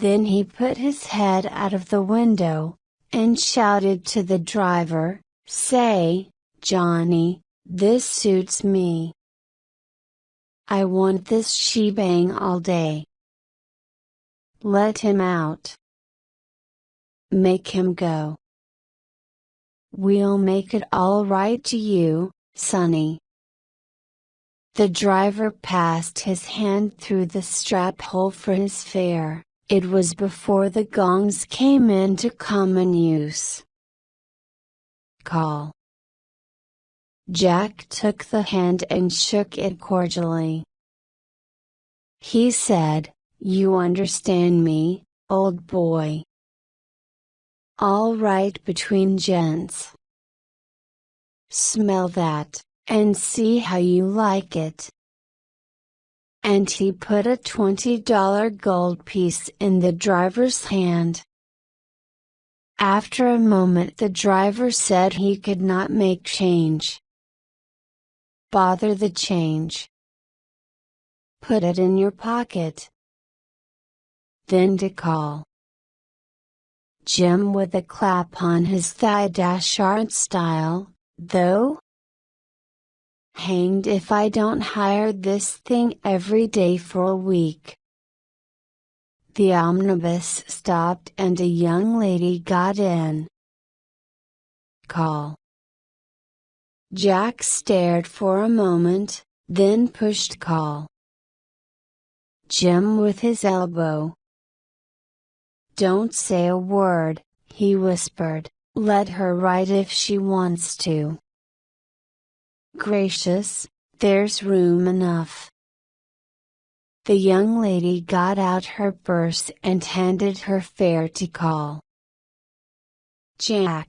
Then he put his head out of the window, and shouted to the driver, "Say, Johnny, this suits me. I want this shebang all day. Let him out. Make him go. We'll make it all right to you, Sonny." The driver passed his hand through the strap hole for his fare. It was before the gongs came into common use. "Call." Jack took the hand and shook it cordially. He said, "You understand me, old boy. All right between gents. Smell that, and see how you like it." And he put a $20 gold piece in the driver's hand. After a moment the driver said he could not make change. "Bother the change. Put it in your pocket." Then to call Jim with a clap on his thigh, art style, though. "Hanged if I don't hire this thing every day for a week." The omnibus stopped and a young lady got in. Call. Jack stared for a moment, then pushed call. Jim with his elbow. "Don't say a word," he whispered, "let her ride if she wants to." "Gracious, there's room enough." The young lady got out her purse and handed her fare to call. "Jack.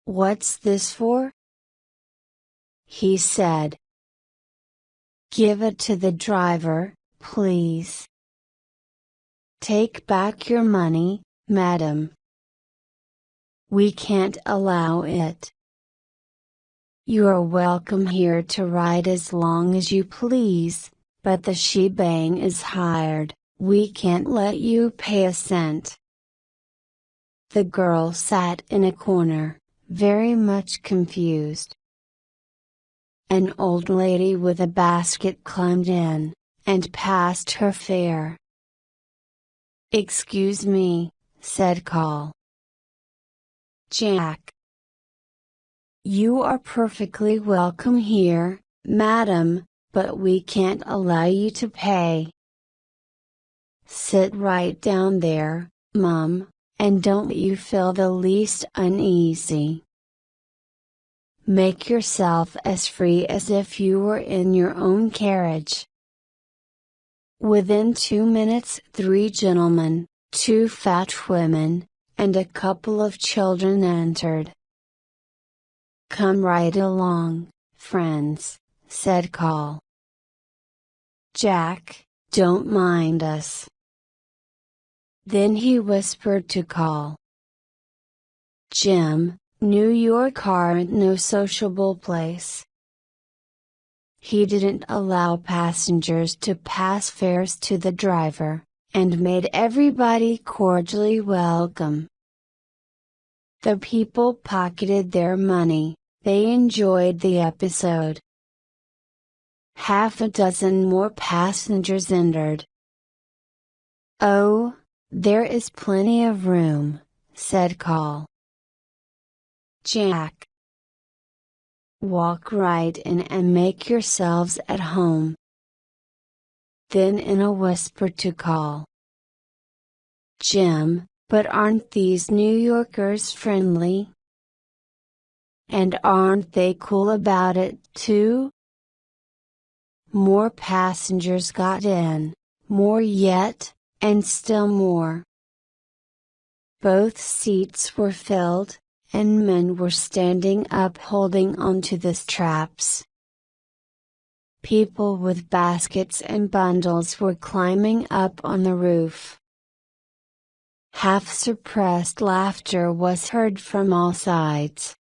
What's this for?" he said. "Give it to the driver, please." "Take back your money, madam. We can't allow it. You're welcome here to ride as long as you please, but the shebang is hired, we can't let you pay a cent." The girl sat in a corner, very much confused. An old lady with a basket climbed in, and passed her fare. "Excuse me," said Call. "Jack. You are perfectly welcome here, madam, but we can't allow you to pay. Sit right down there, Mum, and don't you feel the least uneasy. Make yourself as free as if you were in your own carriage." Within 2 minutes 3 gentlemen, 2 fat women, and a couple of children entered. "Come right along, friends," said Call. "Jack, don't mind us." Then he whispered to Call. "Jim, New York aren't no sociable place. He didn't allow passengers to pass fares to the driver, and made everybody cordially welcome. The people pocketed their money, they enjoyed the episode. Half a dozen more passengers entered. "Oh, there is plenty of room," said Call. "Jack. Walk right in and make yourselves at home." Then in a whisper to Call. "Jim, but aren't these New Yorkers friendly? And aren't they cool about it, too?" More passengers got in, more yet, and still more. Both seats were filled, and men were standing up holding onto the straps. People with baskets and bundles were climbing up on the roof. Half-suppressed laughter was heard from all sides.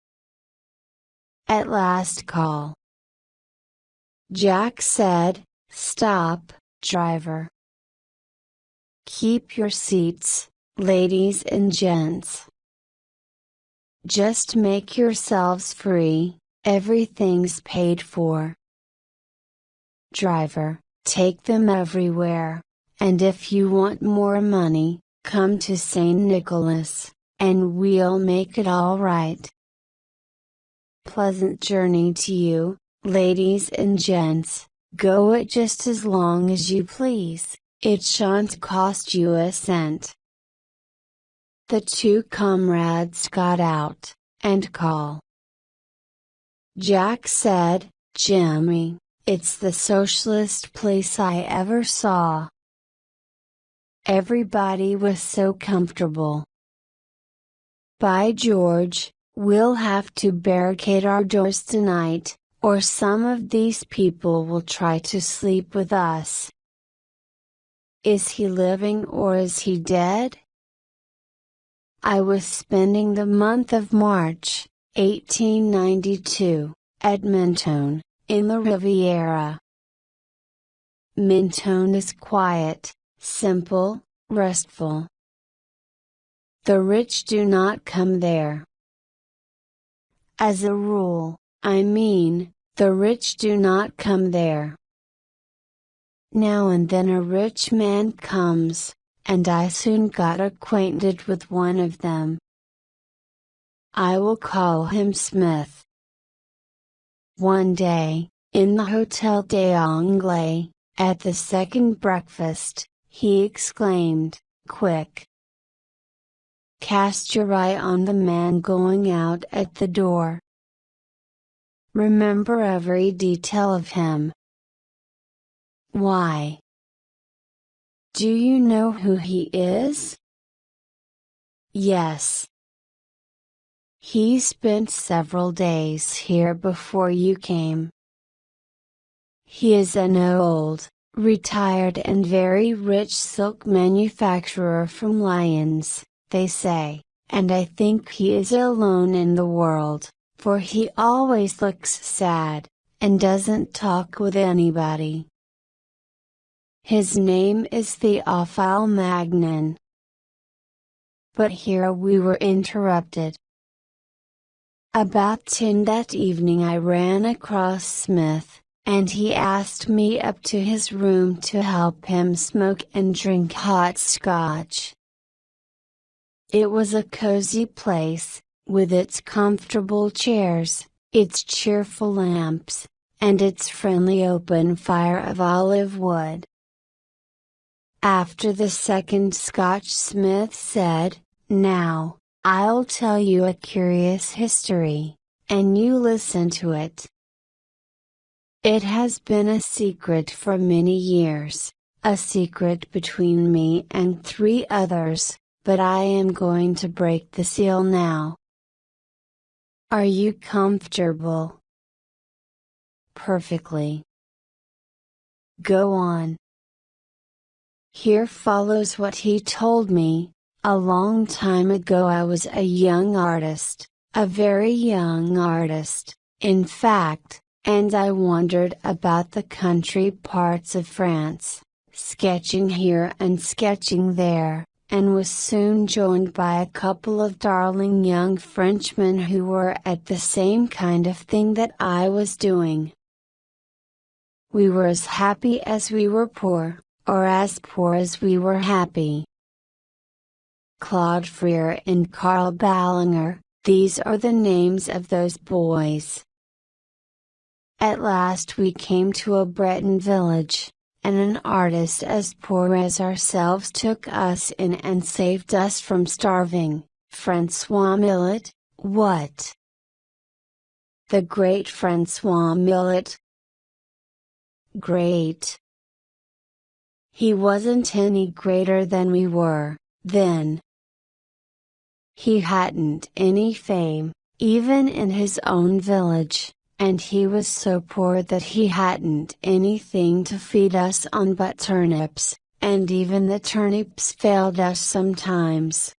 At last Call. Jack said, "Stop, driver. Keep your seats, ladies and gents. Just make yourselves free, everything's paid for. Driver, take them everywhere, and if you want more money, come to St. Nicholas, and we'll make it all right. Pleasant journey to you, ladies and gents, go it just as long as you please, it shan't cost you a cent. The two comrades got out, and call. Jack said, "Jimmy, it's the socialist place I ever saw." Everybody was so comfortable. By George, we'll have to barricade our doors tonight, or some of these people will try to sleep with us. Is he living or is he dead? I was spending the month of March, 1892, at Mentone, in the Riviera. Mentone is quiet, simple, restful. The rich do not come there. As a rule, I mean, the rich do not come there. Now and then a rich man comes, and I soon got acquainted with one of them. I will call him Smith. One day, in the Hotel des Anglais, at the second breakfast, he exclaimed, "Quick! Cast your eye on the man going out at the door. Remember every detail of him." Why? Do you know who he is? Yes. He spent several days here before you came. He is an old, retired and very rich silk manufacturer from Lyons, they say, and I think he is alone in the world, for he always looks sad, and doesn't talk with anybody. His name is Theophile Magnan. But here we were interrupted. About 10 that evening I ran across Smith, and he asked me up to his room to help him smoke and drink hot scotch. It was a cozy place, with its comfortable chairs, its cheerful lamps, and its friendly open fire of olive wood. After the second scotch Smith said, "Now, I'll tell you a curious history, and you listen to it. It has been a secret for many years, a secret between me and 3 others, but I am going to break the seal now. Are you comfortable?" "Perfectly." "Go on." Here follows what he told me. A long time ago I was a young artist, a very young artist, in fact, and I wandered about the country parts of France, sketching here and sketching there, and was soon joined by a couple of darling young Frenchmen who were at the same kind of thing that I was doing. We were as happy as we were poor, or as poor as we were happy. Claude Freire and Karl Ballinger, these are the names of those boys. At last we came to a Breton village, and an artist as poor as ourselves took us in and saved us from starving. François Millet, what? The great François Millet. Great. He wasn't any greater than we were, then. He hadn't any fame, even in his own village, and he was so poor that he hadn't anything to feed us on but turnips, and even the turnips failed us sometimes.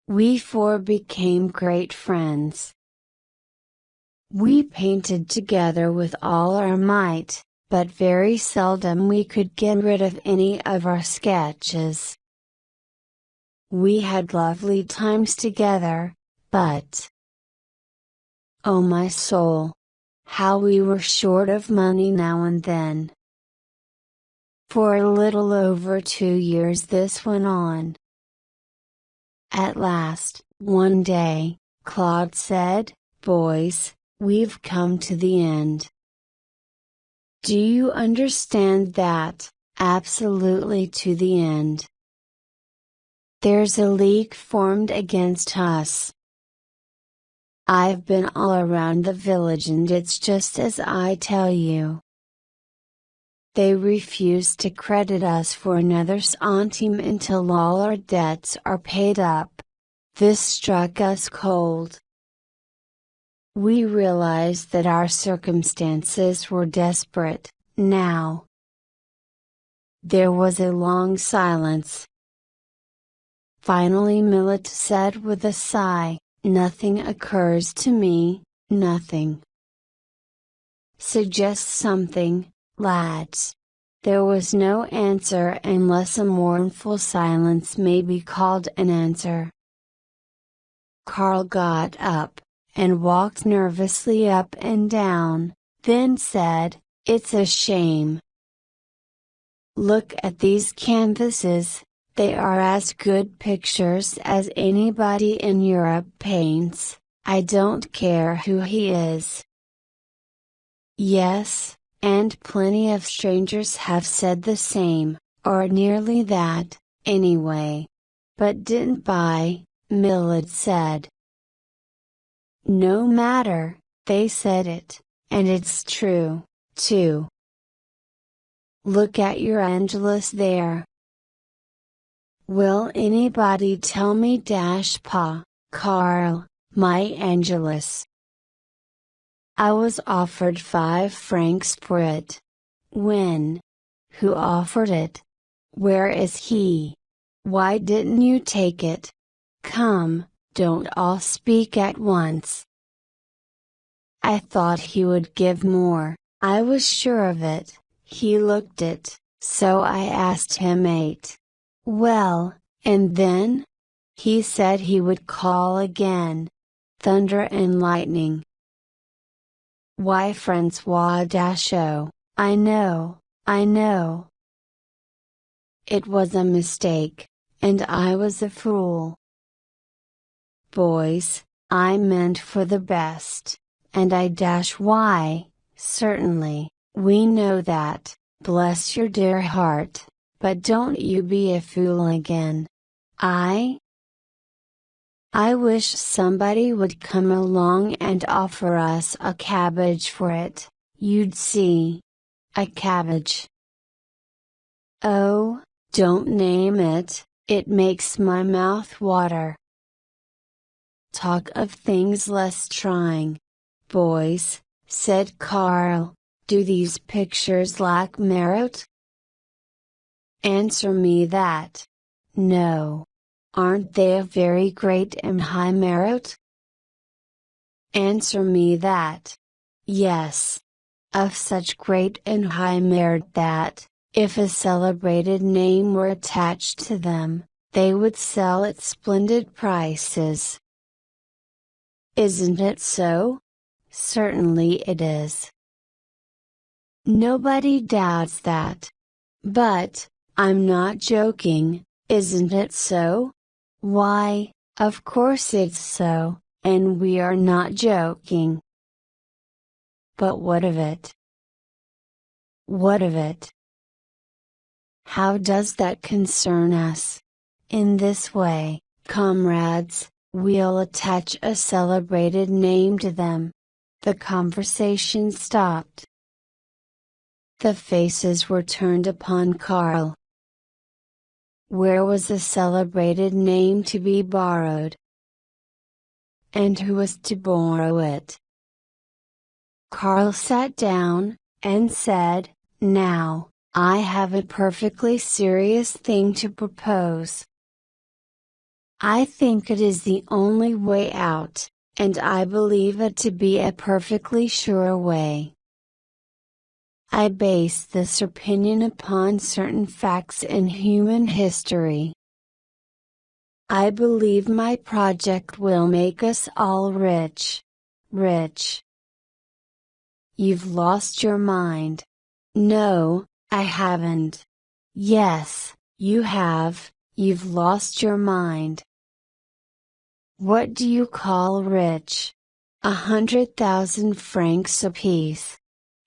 We 4 became great friends. We painted together with all our might, but very seldom we could get rid of any of our sketches. We had lovely times together, but oh my soul! How we were short of money now and then. For a little over 2 years this went on. At last, one day, Claude said, "Boys, we've come to the end. Do you understand that? Absolutely to the end. There's a league formed against us. I've been all around the village and it's just as I tell you. They refuse to credit us for another centime until all our debts are paid up." This struck us cold. We realized that our circumstances were desperate, now. There was a long silence. Finally Millet said with a sigh, "Nothing occurs to me, nothing. Suggest something, lads." There was no answer unless a mournful silence may be called an answer. Carl got up, and walked nervously up and down, then said, "It's a shame. Look at these canvases, they are as good pictures as anybody in Europe paints. I don't care who he is." Yes, and plenty of strangers have said the same, or nearly that, anyway. But didn't buy, Millet said. No matter, they said it, and it's true, too. Look at your Angelus there. Will anybody tell me Pa, Carl, my Angelus? I was offered 5 francs for it. When? Who offered it? Where is he? Why didn't you take it? Come, don't all speak at once. I thought he would give more, I was sure of it, he looked it, so I asked him 8. Well, and then? He said he would call again. Thunder and lightning. Why Francois-Oh, I know. It was a mistake, and I was a fool. Boys, I meant for the best, and why, certainly, we know that, bless your dear heart, but don't you be a fool again. I wish somebody would come along and offer us a cabbage for it, you'd see. A cabbage. Oh, don't name it, it makes my mouth water. Talk of things less trying. Boys, said Carl, do these pictures lack merit? Answer me that. No. Aren't they of very great and high merit? Answer me that. Yes. Of such great and high merit that, if a celebrated name were attached to them, they would sell at splendid prices. Isn't it so? Certainly it is. Nobody doubts that. But, I'm not joking, isn't it so? Why, of course it's so, and we are not joking. But what of it? What of it? How does that concern us? In this way, comrades, we'll attach a celebrated name to them. The conversation stopped. The faces were turned upon Carl. Where was the celebrated name to be borrowed? And who was to borrow it? Carl sat down, and said, "Now, I have a perfectly serious thing to propose. I think it is the only way out, and I believe it to be a perfectly sure way. I base this opinion upon certain facts in human history. I believe my project will make us all rich. Rich. You've lost your mind. No, I haven't. Yes, you have, you've lost your mind. What do you call rich? 100,000 francs apiece.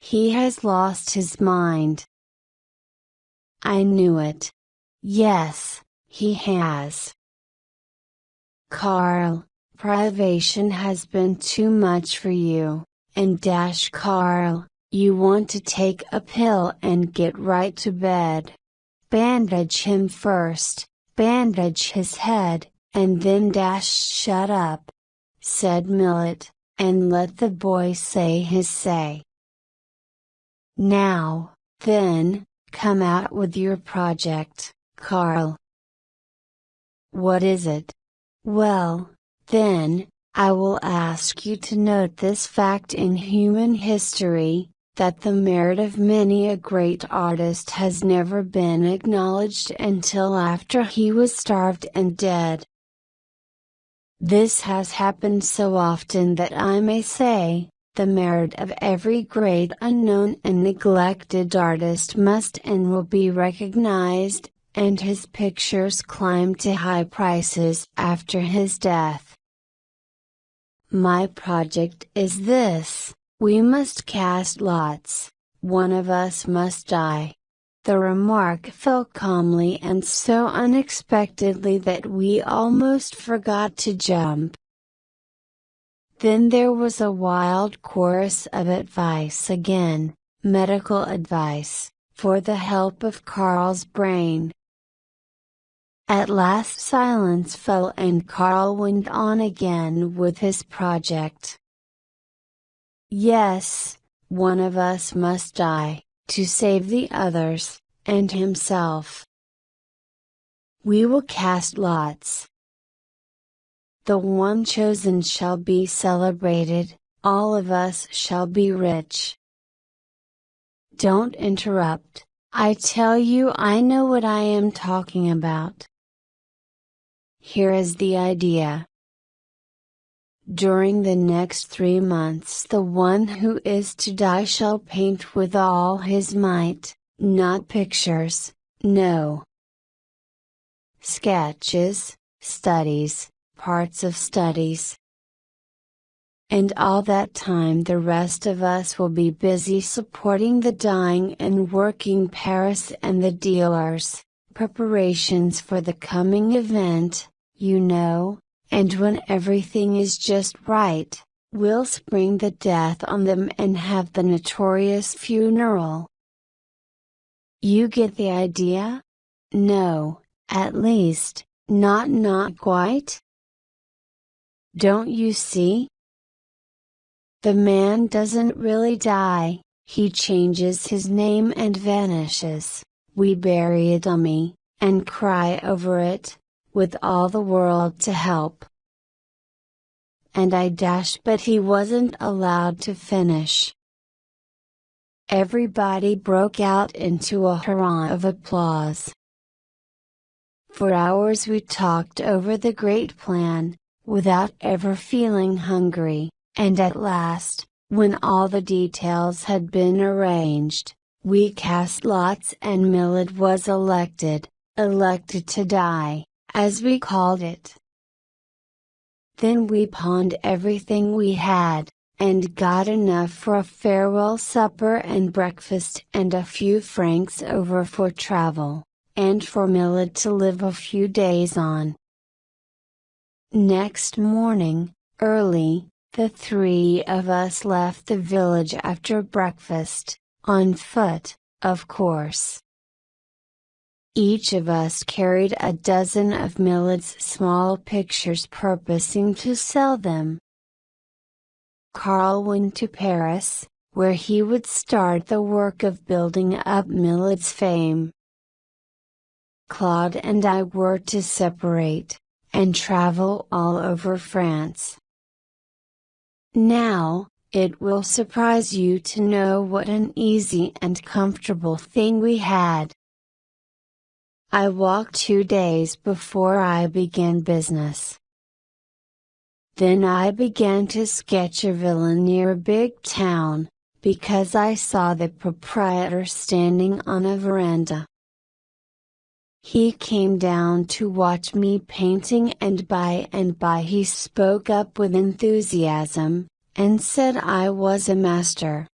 He has lost his mind. I knew it. Yes, he has. Carl, privation has been too much for you, and Carl, you want to take a pill and get right to bed. Bandage him first, bandage his head, and then shut up, said Millet, and let the boy say his say. Now, then, come out with your project, Carl. What is it? Well, then, I will ask you to note this fact in human history, that the merit of many a great artist has never been acknowledged until after he was starved and dead. This has happened so often that I may say, the merit of every great unknown and neglected artist must and will be recognized, and his pictures climb to high prices after his death. My project is this: we must cast lots, one of us must die. The remark fell calmly and so unexpectedly that we almost forgot to jump. Then there was a wild chorus of advice again, medical advice, for the help of Carl's brain. At last silence fell and Carl went on again with his project. Yes, one of us must die, to save the others, and himself. We will cast lots. The one chosen shall be celebrated, all of us shall be rich. Don't interrupt, I tell you I know what I am talking about. Here is the idea. During the next 3 months the one who is to die shall paint with all his might, not pictures, no. Sketches, studies, parts of studies. And all that time the rest of us will be busy supporting the dying and working Paris and the dealers, preparations for the coming event, you know, and when everything is just right, we'll spring the death on them and have the notorious funeral. You get the idea? No, at least, not quite? Don't you see? The man doesn't really die, he changes his name and vanishes, we bury a dummy, and cry over it, with all the world to help. And but he wasn't allowed to finish. Everybody broke out into a hurrah of applause. For hours we talked over the great plan, without ever feeling hungry, and at last, when all the details had been arranged, we cast lots and Millet was elected to die, as we called it. Then we pawned everything we had, and got enough for a farewell supper and breakfast and a few francs over for travel, and for Millet to live a few days on. Next morning, early, the 3 of us left the village after breakfast, on foot, of course. Each of us carried a dozen of Millet's small pictures purposing to sell them. Carl went to Paris, where he would start the work of building up Millet's fame. Claude and I were to separate, and travel all over France. Now, It will surprise you to know what an easy and comfortable thing we had. I walked 2 days before I began business. Then I began to sketch a villa near a big town, because I saw the proprietor standing on a veranda. He came down to watch me painting, and by he spoke up with enthusiasm, and said I was a master.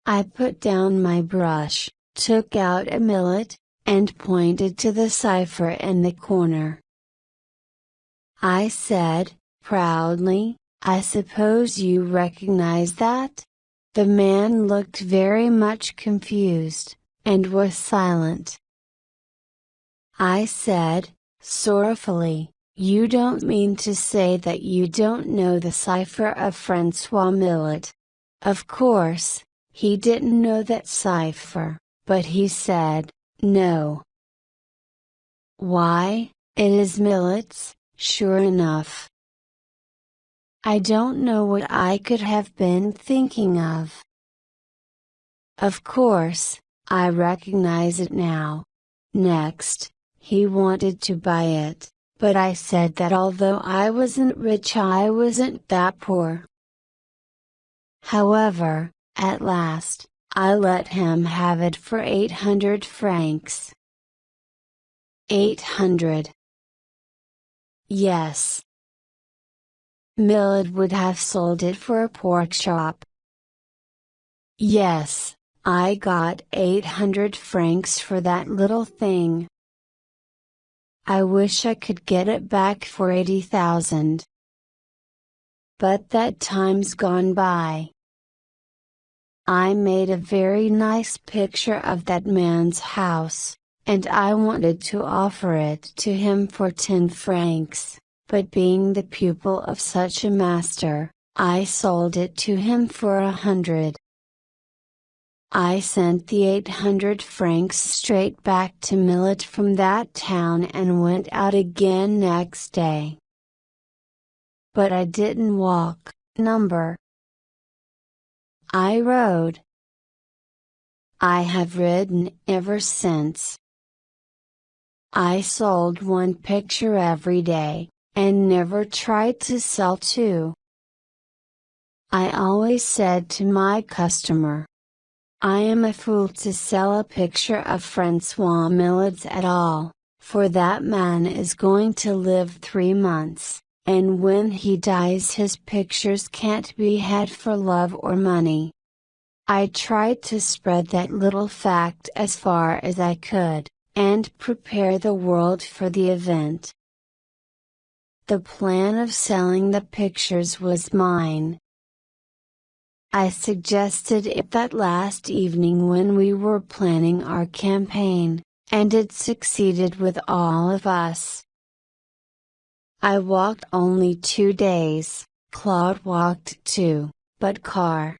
I put down my brush, took out a millet, and pointed to the cipher in the corner. I said, proudly, "I suppose you recognize that?" The man looked very much confused, and was silent. I said, sorrowfully, "You don't mean to say that you don't know the cipher of Francois Millet?" Of course, he didn't know that cipher, but he said, "No." "Why, it is Millet's, sure enough." I don't know what I could have been thinking of. Of course, I recognize it now. Next, he wanted to buy it, but I said that although I wasn't rich, I wasn't that poor. However, at last, I let him have it for 800 francs. 800. Yes. Millet would have sold it for a pork chop. Yes, I got 800 francs for that little thing. I wish I could get it back for 80,000. But that time's gone by. I made a very nice picture of that man's house, and I wanted to offer it to him for 10 francs. But being the pupil of such a master, I sold it to him for 100. I sent the 800 francs straight back to Millet from that town and went out again next day. But I didn't walk, number. I rode. I have ridden ever since. I sold one picture every day, and never tried to sell two. I always said to my customer, "I am a fool to sell a picture of Francois Millet at all, for that man is going to live 3 months, and when he dies his pictures can't be had for love or money." I tried to spread that little fact as far as I could, and prepare the world for the event. The plan of selling the pictures was mine. I suggested it that last evening when we were planning our campaign, and it succeeded with all of us. I walked only 2 days, Claude walked 2, but Carr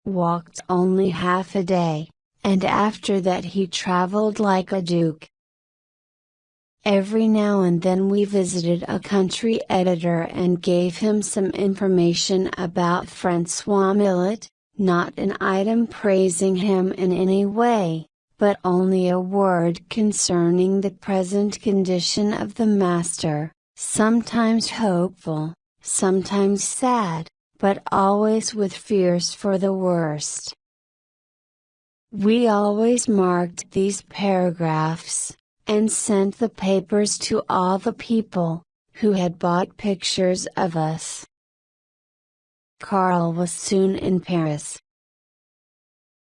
walked only half a day, and after that he traveled like a duke. Every now and then we visited a country editor and gave him some information about Francois Millet, not an item praising him in any way, but only a word concerning the present condition of the master, sometimes hopeful, sometimes sad, but always with fears for the worst. We always marked these paragraphs, and sent the papers to all the people, who had bought pictures of us. Karl was soon in Paris.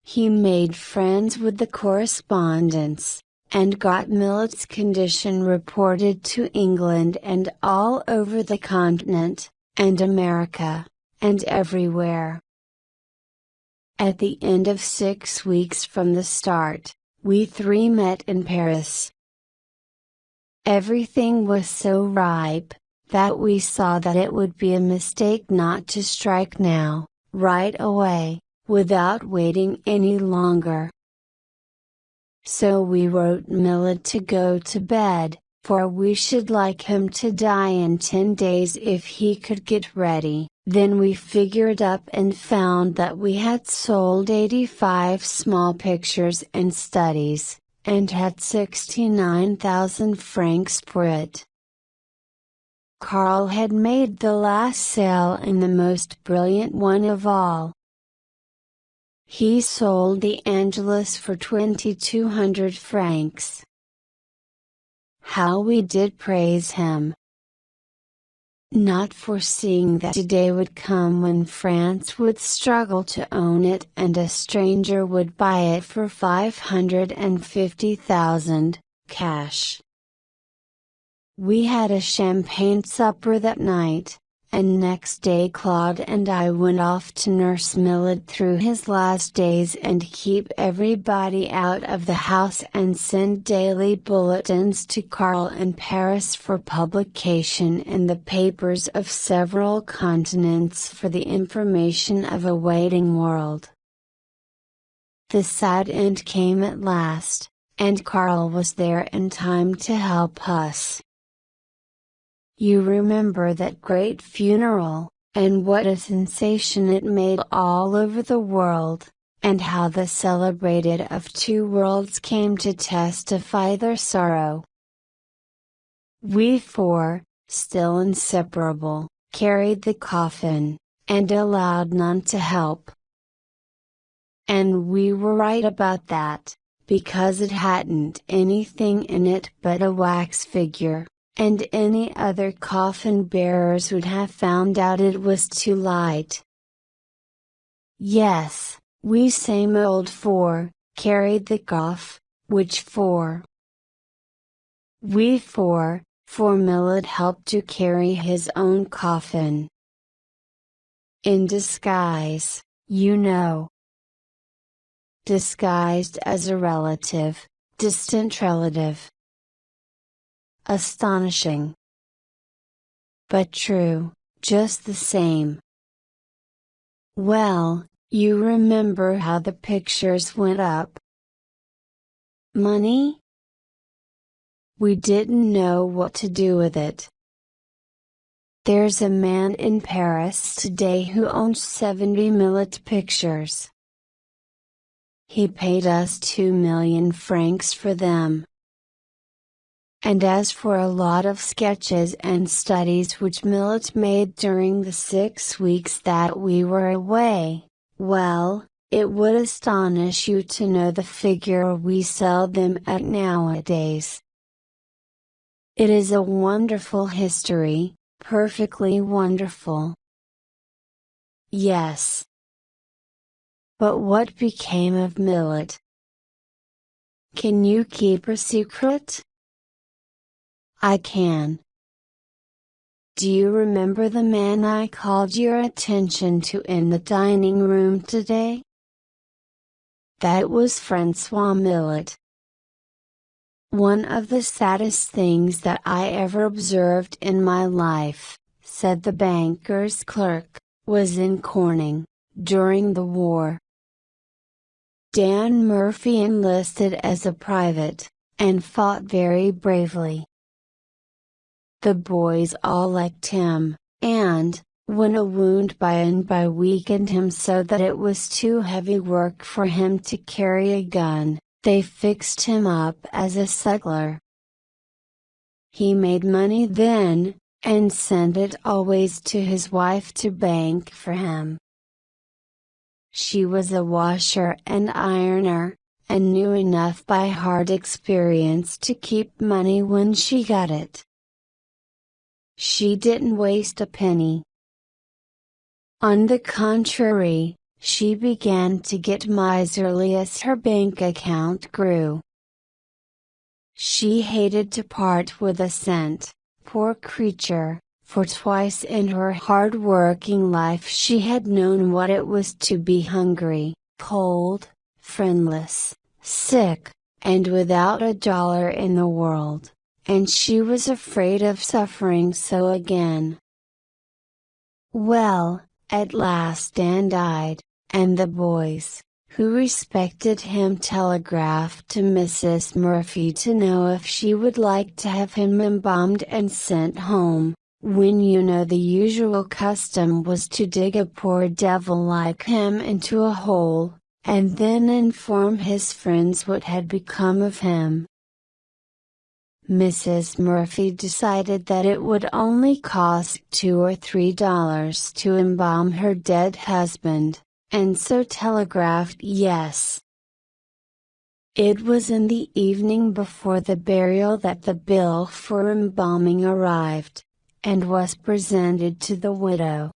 He made friends with the correspondents, and got Millet's condition reported to England and all over the continent, and America, and everywhere. At the end of 6 weeks from the start, we 3 met in Paris. Everything was so ripe, that we saw that it would be a mistake not to strike now, right away, without waiting any longer. So we wrote Millet to go to bed, for we should like him to die in 10 days if he could get ready. Then we figured up and found that we had sold 85 small pictures and studies, and had 69,000 francs for it. Carl had made the last sale and the most brilliant one of all. He sold the Angelus for 2,200 francs. How we did praise him! Not foreseeing that today would come when France would struggle to own it and a stranger would buy it for 550,000, cash. We had a champagne supper that night, and next day Claude and I went off to nurse Millet through his last days and keep everybody out of the house and send daily bulletins to Carl in Paris for publication in the papers of several continents for the information of a waiting world. The sad end came at last, and Carl was there in time to help us. You remember that great funeral, and what a sensation it made all over the world, and how the celebrated of two worlds came to testify their sorrow. We four, still inseparable, carried the coffin, and allowed none to help. And we were right about that, because it hadn't anything in it but a wax figure. And any other coffin bearers would have found out it was too light. Yes, we same old four, carried the coff, which four? We four, for Millet helped to carry his own coffin. In disguise, you know. Disguised as a relative, distant relative. Astonishing. But true, just the same. Well, you remember how the pictures went up? Money? We didn't know what to do with it. There's a man in Paris today who owns 70 Millet pictures. He paid us 2 million francs for them. And as for a lot of sketches and studies which Millet made during the 6 weeks that we were away, well, it would astonish you to know the figure we sell them at nowadays. It is a wonderful history, perfectly wonderful. Yes. But what became of Millet? Can you keep a secret? I can. Do you remember the man I called your attention to in the dining room today? That was Francois Millet. One of the saddest things that I ever observed in my life, said the banker's clerk, was in Corning, during the war. Dan Murphy enlisted as a private, and fought very bravely. The boys all liked him, and, when a wound by and by weakened him so that it was too heavy work for him to carry a gun, they fixed him up as a sutler. He made money then, and sent it always to his wife to bank for him. She was a washer and ironer, and knew enough by hard experience to keep money when she got it. She didn't waste a penny. On the contrary, she began to get miserly as her bank account grew. She hated to part with a cent, poor creature, for twice in her hard-working life she had known what it was to be hungry, cold, friendless, sick, and without a dollar in the world. And she was afraid of suffering so again. Well, at last Dan died, and the boys, who respected him, telegraphed to Mrs. Murphy to know if she would like to have him embalmed and sent home, when the usual custom was to dig a poor devil like him into a hole, and then inform his friends what had become of him. Mrs. Murphy decided that it would only cost $2 or $3 to embalm her dead husband, and so telegraphed yes. It was in the evening before the burial that the bill for embalming arrived, and was presented to the widow.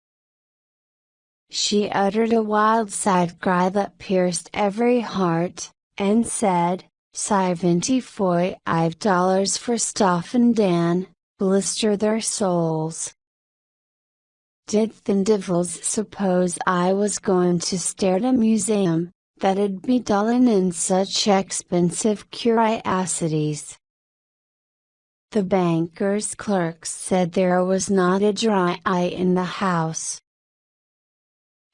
She uttered a wild side cry that pierced every heart, and said, $75 for Stoff and Dan, blister their souls. Did the devils suppose I was going to stare at a museum, that'd be dulling in such expensive curiosities? The banker's clerk said there was not a dry eye in the house.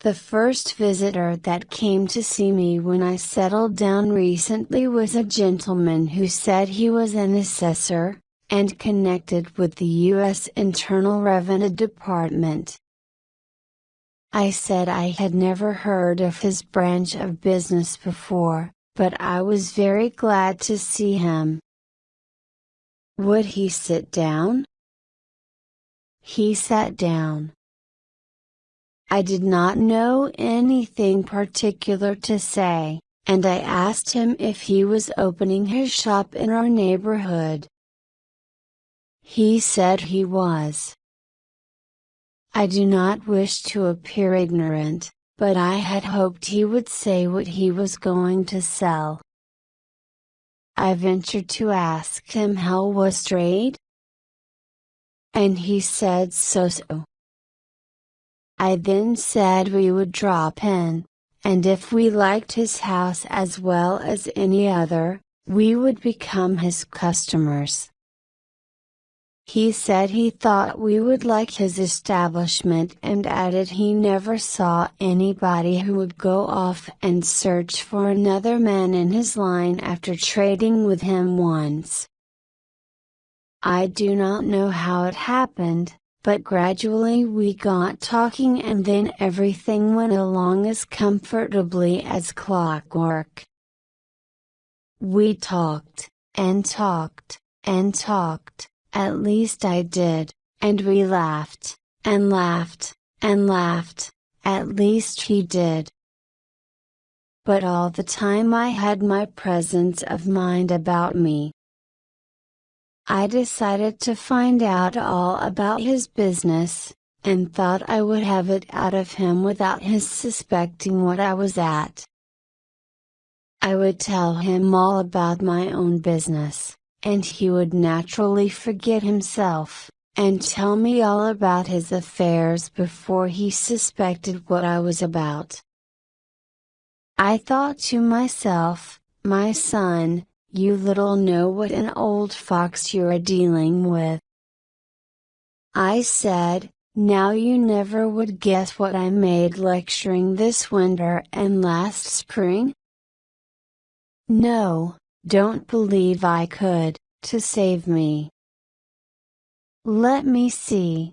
The first visitor that came to see me when I settled down recently was a gentleman who said he was an assessor, and connected with the U.S. Internal Revenue Department. I said I had never heard of his branch of business before, but I was very glad to see him. Would he sit down? He sat down. I did not know anything particular to say, and I asked him if he was opening his shop in our neighborhood. He said he was. I do not wish to appear ignorant, but I had hoped he would say what he was going to sell. I ventured to ask him how was trade, and he said so. I then said we would drop in, and if we liked his house as well as any other, we would become his customers. He said he thought we would like his establishment and added he never saw anybody who would go off and search for another man in his line after trading with him once. I do not know how it happened, but gradually we got talking and then everything went along as comfortably as clockwork. We talked, and talked, and talked, at least I did, and we laughed, and laughed, and laughed, at least he did. But all the time I had my presence of mind about me. I decided to find out all about his business, and thought I would have it out of him without his suspecting what I was at. I would tell him all about my own business, and he would naturally forget himself, and tell me all about his affairs before he suspected what I was about. I thought to myself, my son, you little know what an old fox you're dealing with. I said, now you never would guess what I made lecturing this winter and last spring? No, don't believe I could, to save me. Let me see.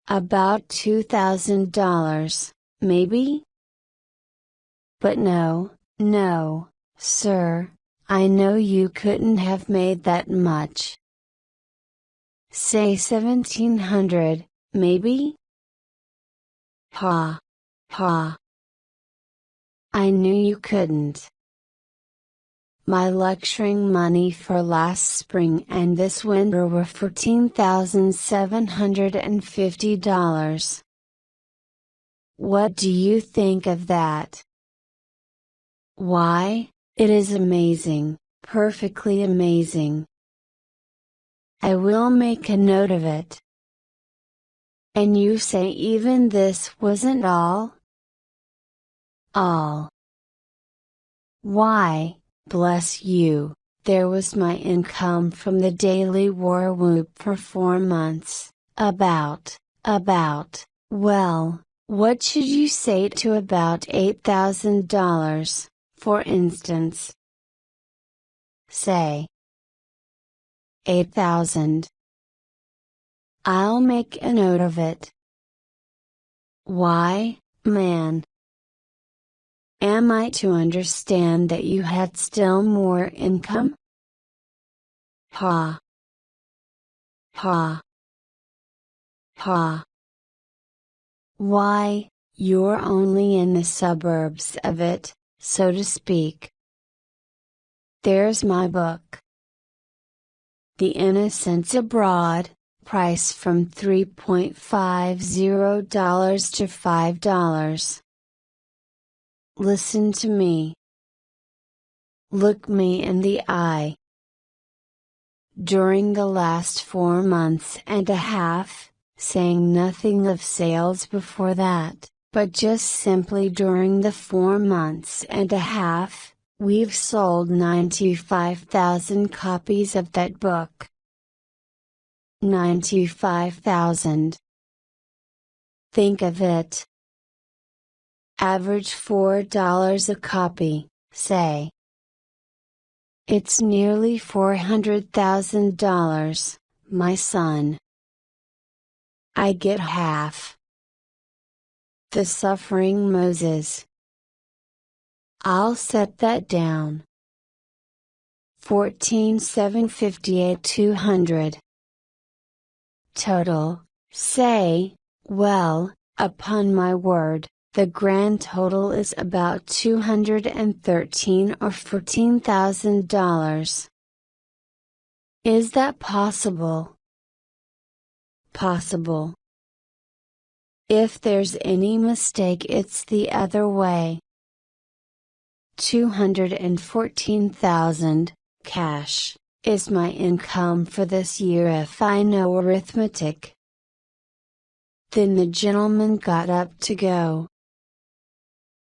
About $2,000, maybe? But no, sir, I know you couldn't have made that much. Say 1,700, maybe? Ha! I knew you couldn't. My lecturing money for last spring and this winter were $14,750. What do you think of that? Why, it is amazing, perfectly amazing. I will make a note of it. And you say even this wasn't all? All. Why, bless you, there was my income from the daily war whoop for 4 months, well, What should you say to about $8,000, for instance? Say 8,000. I'll make a note of it. Why, man? Am I to understand that you had still more income? Ha. Ha. Ha. Why, you're only in the suburbs of it, so to speak. There's my book. The Innocents Abroad, price from $3.50 to $5. Listen to me. Look me in the eye. During the last 4 months and a half, saying nothing of sales before that, but just simply during the 4 months and a half, we've sold 95,000 copies of that book. 95,000. Think of it. Average $4 a copy, say. It's nearly $400,000, my son. I get half. The Suffering Moses. I'll set that down. 14,758 200. Total, say, well, upon my word, the grand total is about $213 or $14,000. Is that possible? Possible. If there's any mistake, it's the other way. 214,000, cash, is my income for this year if I know arithmetic. Then the gentleman got up to go.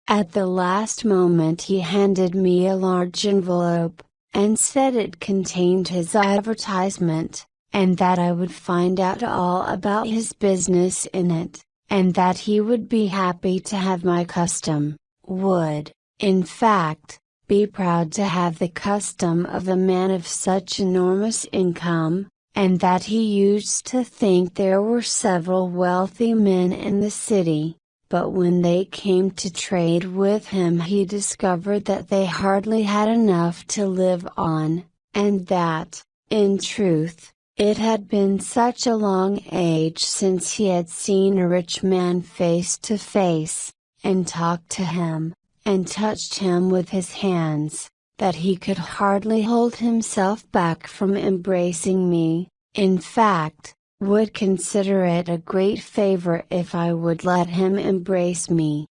At the last moment he handed me a large envelope, and said it contained his advertisement, and that I would find out all about his business in it, and that he would be happy to have my custom, would, in fact, be proud to have the custom of a man of such enormous income, and that he used to think there were several wealthy men in the city, but when they came to trade with him he discovered that they hardly had enough to live on, and that, in truth, it had been such a long age since he had seen a rich man face to face, and talked to him, and touched him with his hands, that he could hardly hold himself back from embracing me, in fact, would consider it a great favor if I would let him embrace me.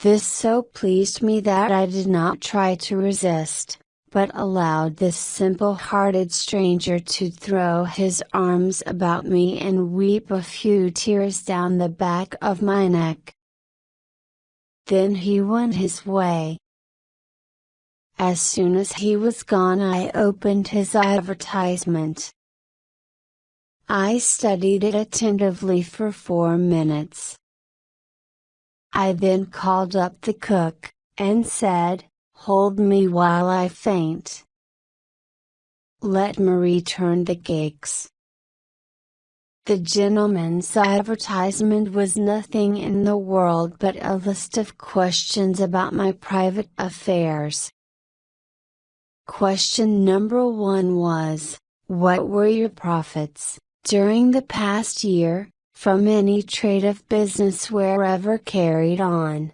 This so pleased me that I did not try to resist, but allowed this simple-hearted stranger to throw his arms about me and weep a few tears down the back of my neck. Then he went his way. As soon as he was gone I opened his advertisement. I studied it attentively for 4 minutes. I then called up the cook, and said, "Hold me while I faint. Let Marie turn the cakes." The gentleman's advertisement was nothing in the world but a list of questions about my private affairs. Question number 1 was, what were your profits, during the past year, from any trade of business wherever carried on?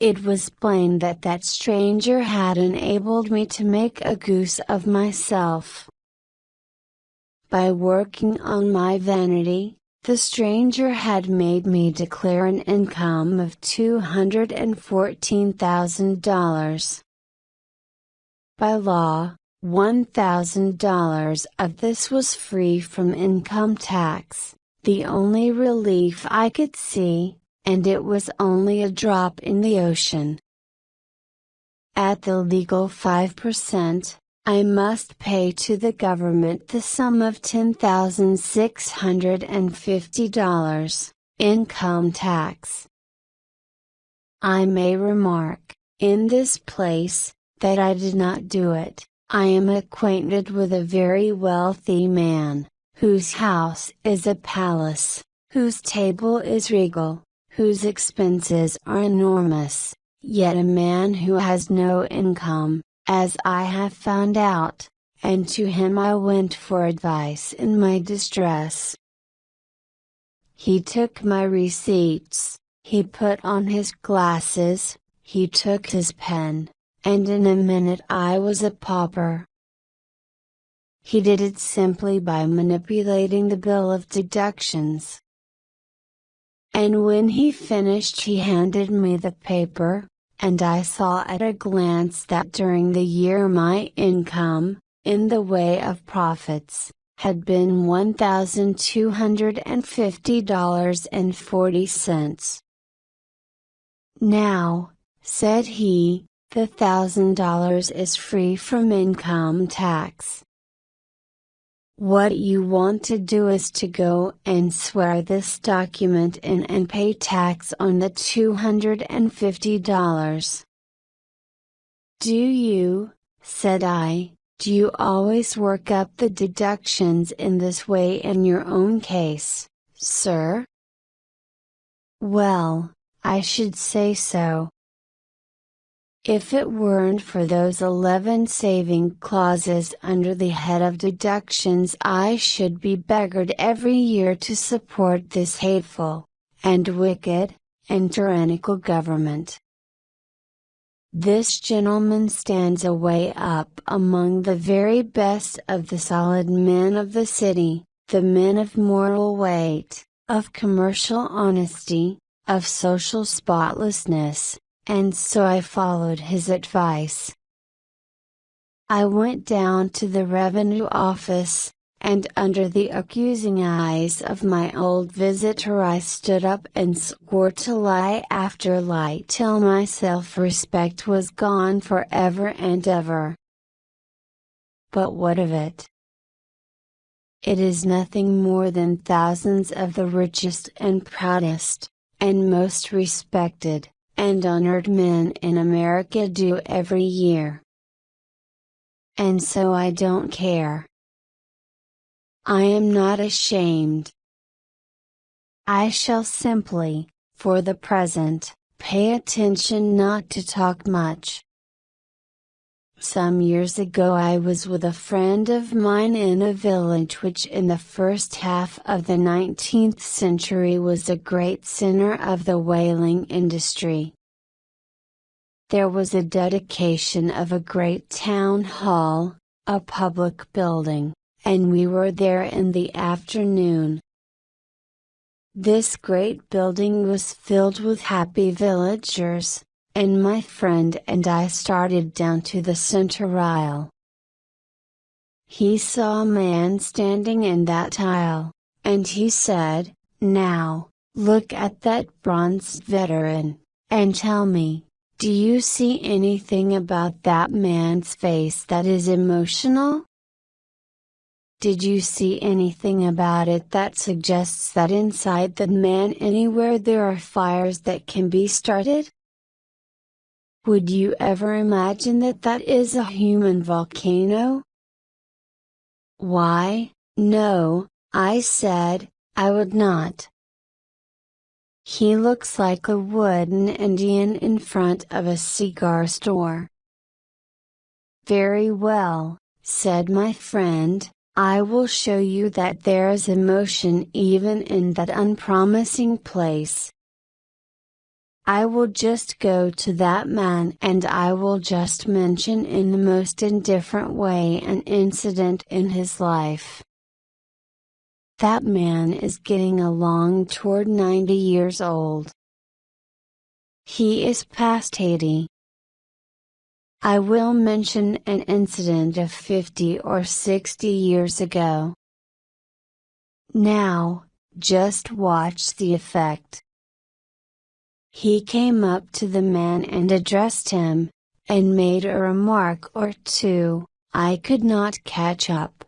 It was plain that that stranger had enabled me to make a goose of myself. By working on my vanity, the stranger had made me declare an income of $214,000. By law, $1,000 of this was free from income tax, the only relief I could see, and it was only a drop in the ocean. At the legal 5%, I must pay to the government the sum of $10,650, Income tax. I may remark, in this place, that I did not do it. I am acquainted with a very wealthy man, whose house is a palace, whose table is regal, whose expenses are enormous, yet a man who has no income, as I have found out, and to him I went for advice in my distress. He took my receipts, he put on his glasses, he took his pen, and in a minute I was a pauper. He did it simply by manipulating the bill of deductions. And when he finished he handed me the paper, and I saw at a glance that during the year my income, in the way of profits, had been $1,250.40. Now, said he, the $1,000 is free from income tax. What you want to do is to go and swear this document in and pay tax on the $250. Do you, said I, do you always work up the deductions in this way in your own case, sir? Well, I should say so. If it weren't for those 11 saving clauses under the head of deductions, I should be beggared every year to support this hateful, and wicked, and tyrannical government. This gentleman stands away up among the very best of the solid men of the city, the men of moral weight, of commercial honesty, of social spotlessness. And so I followed his advice. I went down to the revenue office, and under the accusing eyes of my old visitor I stood up and swore to lie after lie till my self-respect was gone forever and ever. But what of it? It is nothing more than thousands of the richest and proudest, and most respected, and honored men in America do every year. And so I don't care. I am not ashamed. I shall simply, for the present, pay attention not to talk much. Some years ago I was with a friend of mine in a village which in the first half of the 19th century was a great center of the whaling industry. There was a dedication of a great town hall, a public building, and we were there in the afternoon. This great building was filled with happy villagers, and my friend and I started down to the center aisle. He saw a man standing in that aisle, and he said, "Now, look at that bronzed veteran, and tell me, do you see anything about that man's face that is emotional? Did you see anything about it that suggests that inside the man anywhere there are fires that can be started? Would you ever imagine that that is a human volcano?" "Why, no," I said, "I would not. He looks like a wooden Indian in front of a cigar store." "Very well," said my friend, "I will show you that there is emotion even in that unpromising place. I will just go to that man and I will just mention in the most indifferent way an incident in his life. That man is getting along toward 90 years old. He is past 80. I will mention an incident of 50 or 60 years ago. Now, just watch the effect." He came up to the man and addressed him, and made a remark or two. I could not catch up.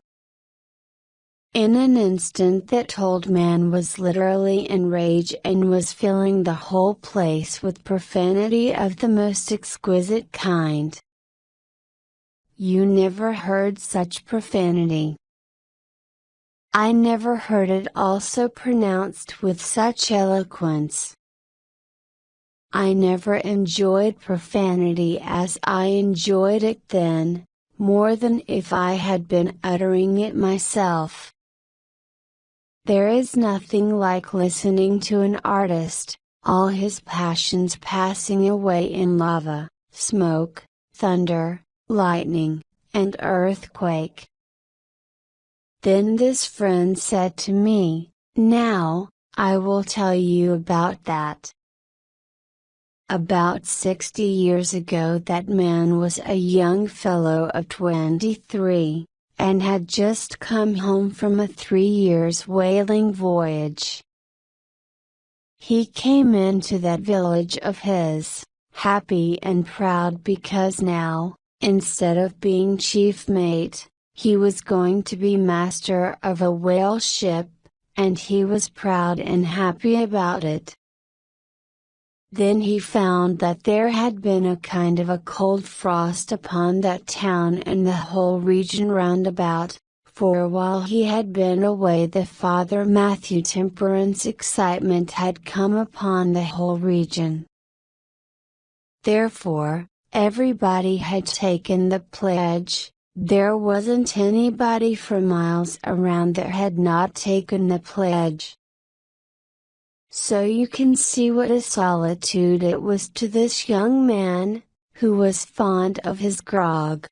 In an instant that old man was literally enraged and was filling the whole place with profanity of the most exquisite kind. You never heard such profanity. I never heard it also pronounced with such eloquence. I never enjoyed profanity as I enjoyed it then, more than if I had been uttering it myself. There is nothing like listening to an artist, all his passions passing away in lava, smoke, thunder, lightning, and earthquake. Then this friend said to me, "Now, I will tell you about that. About 60 years ago that man was a young fellow of 23. And had just come home from a 3 years whaling voyage. He came into that village of his, happy and proud because now, instead of being chief mate, he was going to be master of a whale ship, and he was proud and happy about it. Then he found that there had been a kind of a cold frost upon that town and the whole region round about, for while he had been away the Father Matthew temperance excitement had come upon the whole region. Therefore, everybody had taken the pledge, there wasn't anybody for miles around that had not taken the pledge. So you can see what a solitude it was to this young man, who was fond of his grog.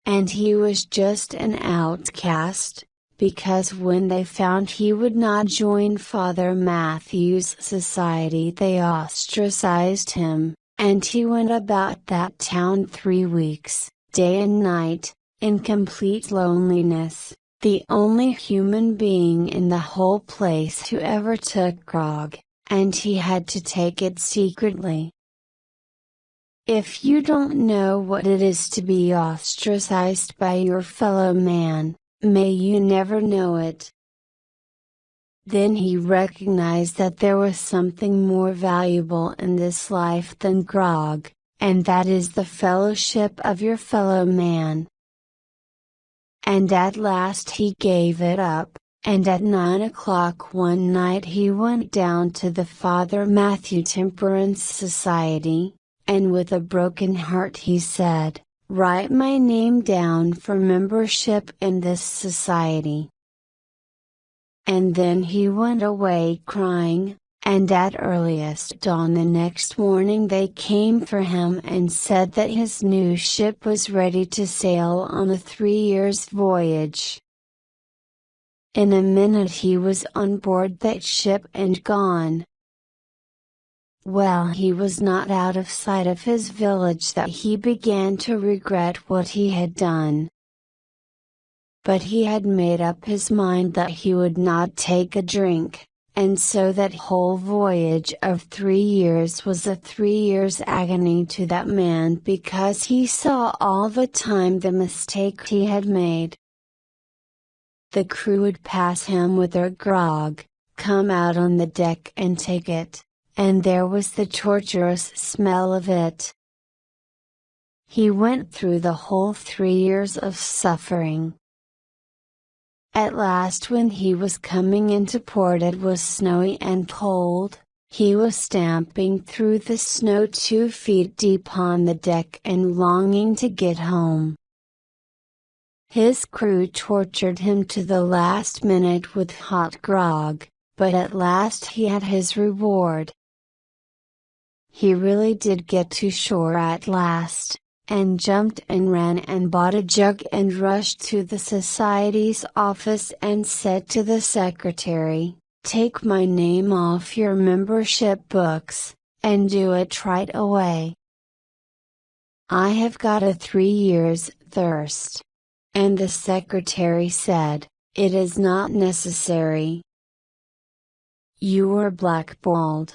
And he was just an outcast, because when they found he would not join Father Matthew's society they ostracized him, and he went about that town 3 weeks, day and night, in complete loneliness. The only human being in the whole place who ever took grog, and he had to take it secretly. If you don't know what it is to be ostracized by your fellow man, may you never know it. Then he recognized that there was something more valuable in this life than grog, and that is the fellowship of your fellow man. And at last he gave it up, and at 9 o'clock one night he went down to the Father Matthew Temperance Society, and with a broken heart he said, "Write my name down for membership in this society." And then he went away crying, and at earliest dawn the next morning they came for him and said that his new ship was ready to sail on a 3 years voyage. In a minute he was on board that ship and gone. Well, he was not out of sight of his village that he began to regret what he had done. But he had made up his mind that he would not take a drink. And so that whole voyage of 3 years was a 3 years agony to that man because he saw all the time the mistake he had made. The crew would pass him with their grog, come out on the deck and take it, and there was the torturous smell of it. He went through the whole 3 years of suffering. At last when he was coming into port it was snowy and cold, he was stamping through the snow 2 feet deep on the deck and longing to get home. His crew tortured him to the last minute with hot grog, but at last he had his reward. He really did get to shore at last, and jumped and ran and bought a jug and rushed to the society's office and said to the secretary, "Take my name off your membership books, and do it right away. I have got a 3 years' thirst." And the secretary said, "It is not necessary. You were blackballed.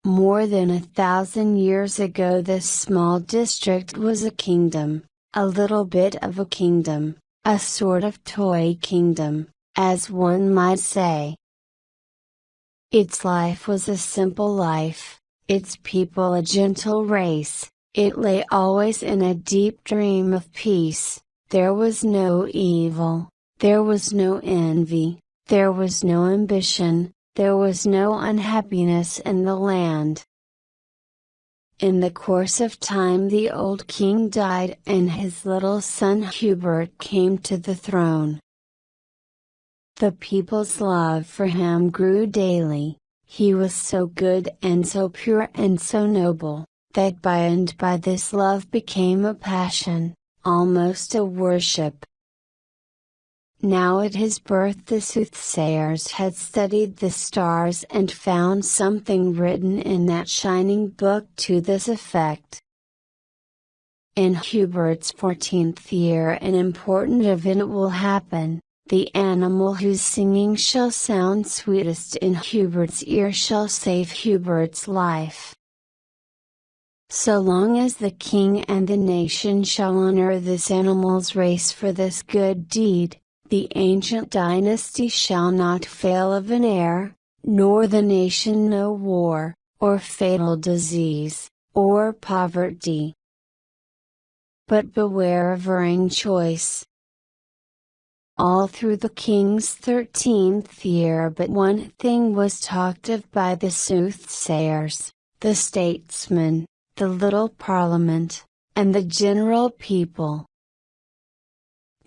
More than 1,000 years ago this small district was a kingdom, a little bit of a kingdom, a sort of toy kingdom, as one might say. Its life was a simple life, its people a gentle race, it lay always in a deep dream of peace, there was no evil, there was no envy, there was no ambition, there was no unhappiness in the land. In the course of time the old king died and his little son Hubert came to the throne. The people's love for him grew daily, he was so good and so pure and so noble, that by and by this love became a passion, almost a worship. Now at his birth the soothsayers had studied the stars and found something written in that shining book to this effect. In Hubert's 14th year an important event will happen. The animal whose singing shall sound sweetest in Hubert's ear shall save Hubert's life. So long as the king and the nation shall honor this animal's race for this good deed, the ancient dynasty shall not fail of an heir, nor the nation know war, or fatal disease, or poverty. But beware of erring choice. All through the king's 13th year but one thing was talked of by the soothsayers, the statesmen, the little parliament, and the general people.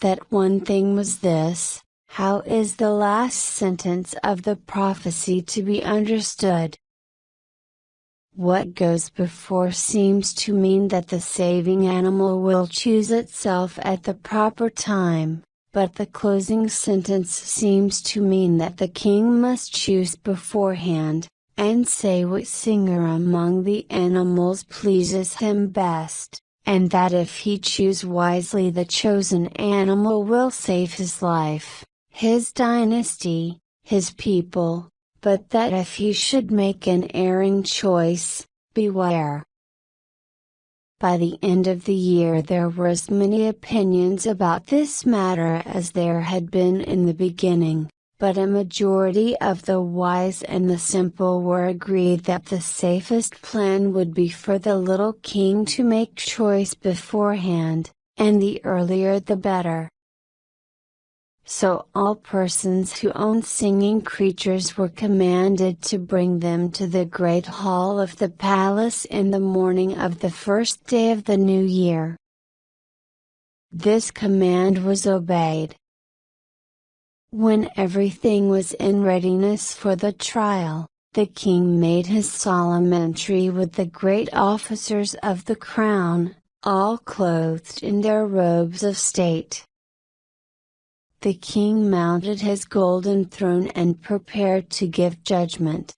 That one thing was this: how is the last sentence of the prophecy to be understood? What goes before seems to mean that the saving animal will choose itself at the proper time. But the closing sentence seems to mean that the king must choose beforehand, and say what singer among the animals pleases him best, and that if he choose wisely the chosen animal will save his life, his dynasty, his people, but that if he should make an erring choice, beware. By the end of the year there were as many opinions about this matter as there had been in the beginning, but a majority of the wise and the simple were agreed that the safest plan would be for the little king to make choice beforehand, and the earlier the better. So all persons who owned singing creatures were commanded to bring them to the great hall of the palace in the morning of the first day of the new year. This command was obeyed. When everything was in readiness for the trial, the king made his solemn entry with the great officers of the crown, all clothed in their robes of state. The king mounted his golden throne and prepared to give judgment.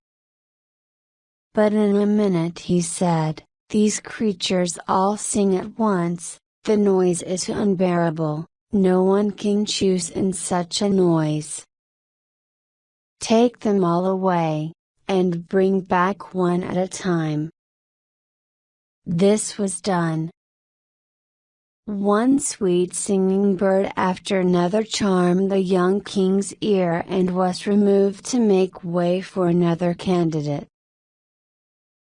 But in a minute he said, "These creatures all sing at once, the noise is unbearable, no one can choose in such a noise. Take them all away, and bring back one at a time." This was done. One sweet singing bird after another charmed the young king's ear and was removed to make way for another candidate.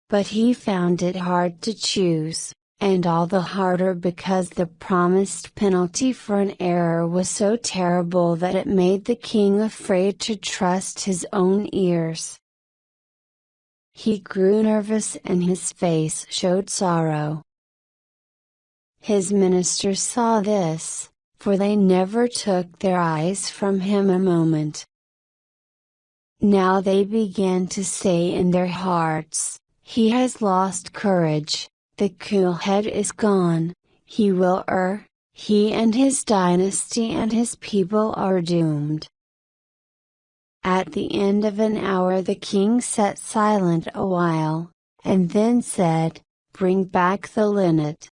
But he found it hard to choose, and all the harder because the promised penalty for an error was so terrible that it made the king afraid to trust his own ears. He grew nervous and his face showed sorrow. His ministers saw this, for they never took their eyes from him a moment. Now they began to say in their hearts, "He has lost courage, the cool head is gone, he will err, he and his dynasty and his people are doomed." At the end of an hour the king sat silent a while, and then said, "Bring back the linnet."